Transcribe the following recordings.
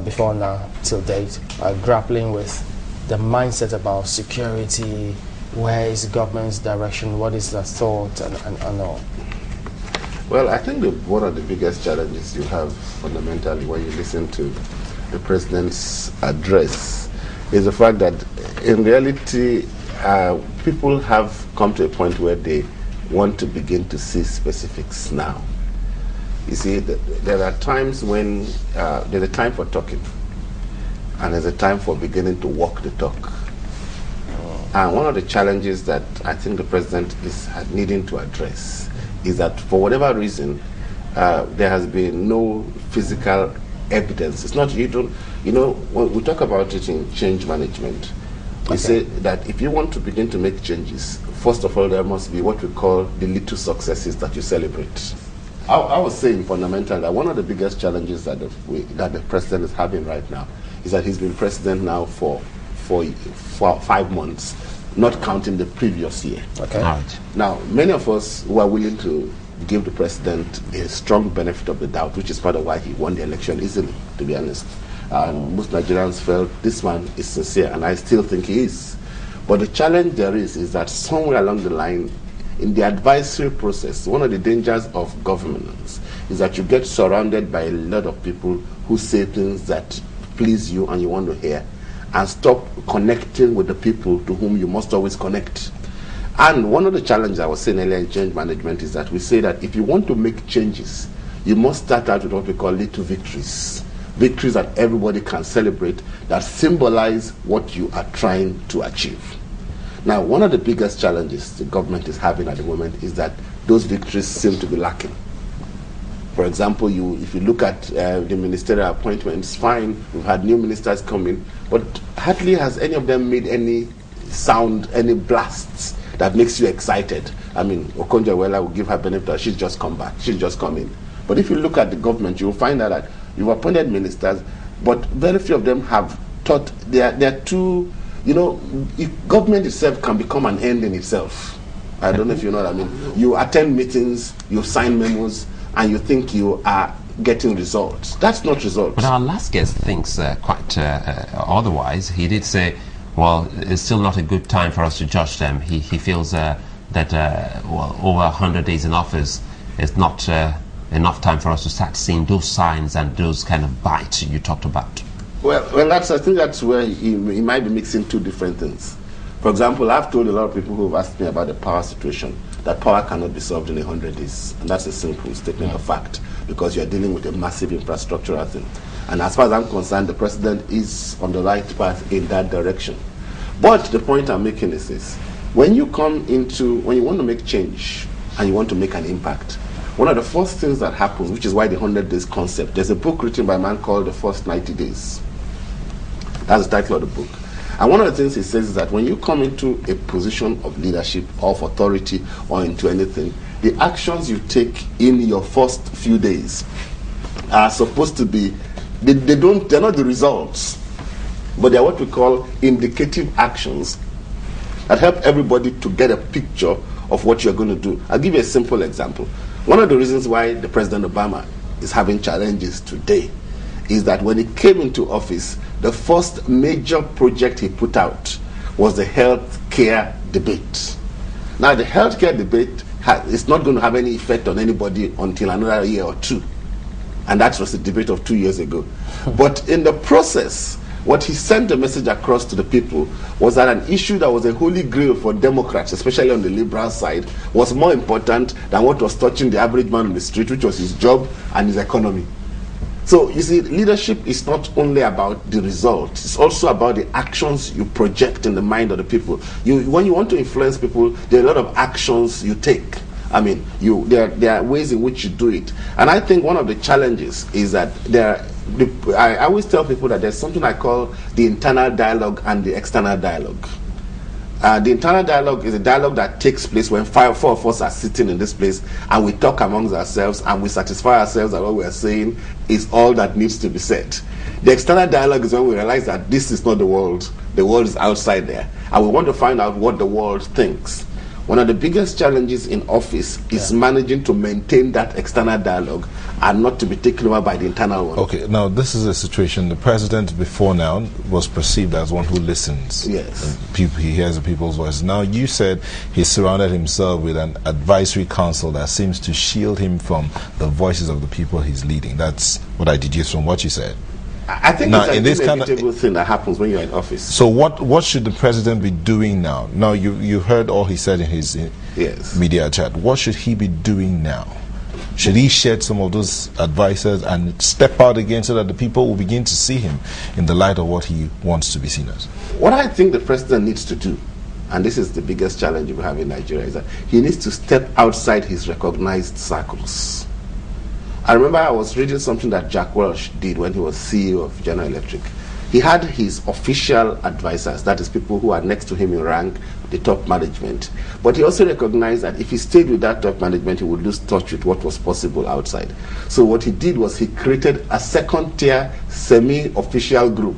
before now till date, grappling with the mindset about security, where is government's direction, what is the thought, and all? Well, I think one of the biggest challenges you have fundamentally when you listen to the president's address is the fact that in reality people have come to a point where they want to begin to see specifics now. You see, there are times when there's a time for talking and there's a time for beginning to walk the talk. And one of the challenges that I think the president is needing to address is that for whatever reason, there has been no physical evidence. It's not, when we talk about it in change management, we say that if you want to begin to make changes, first of all, there must be what we call the little successes that you celebrate. I was saying fundamentally that one of the biggest challenges that the president is having right now is that he's been president now for 5 months, not counting the previous year. Okay. Right. Now, many of us who are willing to give the president a strong benefit of the doubt, which is part of why he won the election easily, to be honest. And most Nigerians felt this man is sincere, and I still think he is. But the challenge there is that somewhere along the line, in the advisory process, one of the dangers of governance is that you get surrounded by a lot of people who say things that please you and you want to hear, and stop connecting with the people to whom you must always connect. And one of the challenges I was saying earlier in change management is that we say that if you want to make changes, you must start out with what we call little victories. Victories that everybody can celebrate, that symbolize what you are trying to achieve. Now, one of the biggest challenges the government is having at the moment is that those victories seem to be lacking. For example, if you look at the ministerial appointments, fine, we've had new ministers come in, but hardly has any of them made any sound, any blasts that makes you excited. I mean, Okonjo-Iweala will give her benefit, she's just come back, she's just come in. But if you look at the government, you'll find out that you've appointed ministers, but very few of them have thought they're too, government itself can become an end in itself. I don't know if you know what I mean. You attend meetings, you sign memos, and you think you are getting results. That's not results. But our last guest thinks quite otherwise. He did say, well, it's still not a good time for us to judge them. He feels that over 100 days in office is not enough time for us to start seeing those signs and those kind of bites you talked about. Well, I think that's where he might be mixing two different things. For example, I've told a lot of people who have asked me about the power situation that power cannot be solved in 100 days. And that's a simple statement of fact, because you're dealing with a massive infrastructural thing. And as far as I'm concerned, the president is on the right path in that direction. But the point I'm making is this. When you want to make change and you want to make an impact, one of the first things that happens, which is why the 100 days concept, there's a book written by a man called The First 90 Days. That's the title of the book. And one of the things he says is that when you come into a position of leadership or of authority or into anything, the actions you take in your first few days are supposed to be, they're not the results, but they're what we call indicative actions that help everybody to get a picture of what you're going to do. I'll give you a simple example. One of the reasons why the President Obama is having challenges today is that when he came into office, the first major project he put out was the health care debate. Now, the health care debate is not going to have any effect on anybody until another year or two. And that was the debate of 2 years ago. But in the process, what he sent a message across to the people was that an issue that was a holy grail for Democrats, especially on the liberal side, was more important than what was touching the average man on the street, which was his job and his economy. So, you see, leadership is not only about the results, it's also about the actions you project in the mind of the people. When you want to influence people, there are a lot of actions you take. I mean, there are ways in which you do it. And I think one of the challenges is that I always tell people that there's something I call the internal dialogue and the external dialogue. The internal dialogue is a dialogue that takes place when four of us are sitting in this place and we talk amongst ourselves and we satisfy ourselves that what we are saying is all that needs to be said. The external dialogue is when we realize that this is not the world is outside there, and we want to find out what the world thinks. One of the biggest challenges in office is managing to maintain that external dialogue and not to be taken over by the internal one. Okay, now this is a situation. The president before now was perceived as one who listens. Yes. He hears the people's voice. Now you said he surrounded himself with an advisory council that seems to shield him from the voices of the people he's leading. That's what I deduced from what you said. I think now, it's an inevitable thing that happens when you're in office. So what should the president be doing now? Now you heard all he said in his yes. media chat. What should he be doing now? Should he shed some of those advisors and step out again so that the people will begin to see him in the light of what he wants to be seen as? What I think the president needs to do, and this is the biggest challenge we have in Nigeria, is that he needs to step outside his recognized circles. I remember I was reading something that Jack Welch did when he was CEO of General Electric. He had his official advisors, that is people who are next to him in rank, the top management. But he also recognized that if he stayed with that top management, he would lose touch with what was possible outside. So what he did was he created a second-tier, semi-official group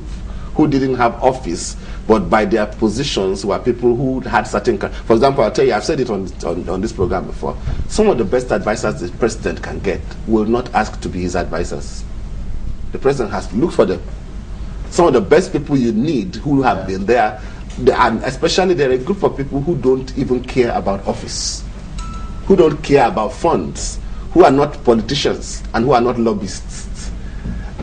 who didn't have office, but by their positions were people who had certain... For example, I'll tell you, I've said it on this program before, some of the best advisors the president can get will not ask to be his advisors. The president has to look for them. Some of the best people you need who have been there, and especially there are a group of people who don't even care about office, who don't care about funds, who are not politicians and who are not lobbyists.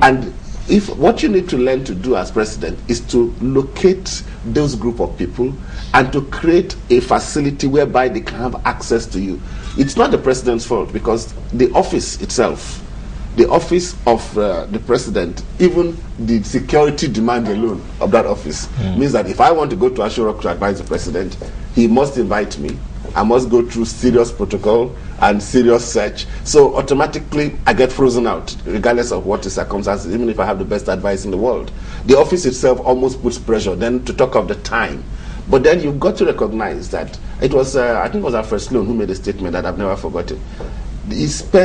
And if what you need to learn to do as president is to locate those group of people and to create a facility whereby they can have access to you. It's not the president's fault, because the office itself, the office of the president, even the security demand alone of that office means that if I want to go to Ashura to advise the president, he must invite me. I must go through serious protocol and serious search. So automatically I get frozen out, regardless of what the circumstances, even if I have the best advice in the world. The office itself almost puts pressure, then to talk of the time. But then you've got to recognize that it was, I think it was our first loan who made a statement that I've never forgotten. He spent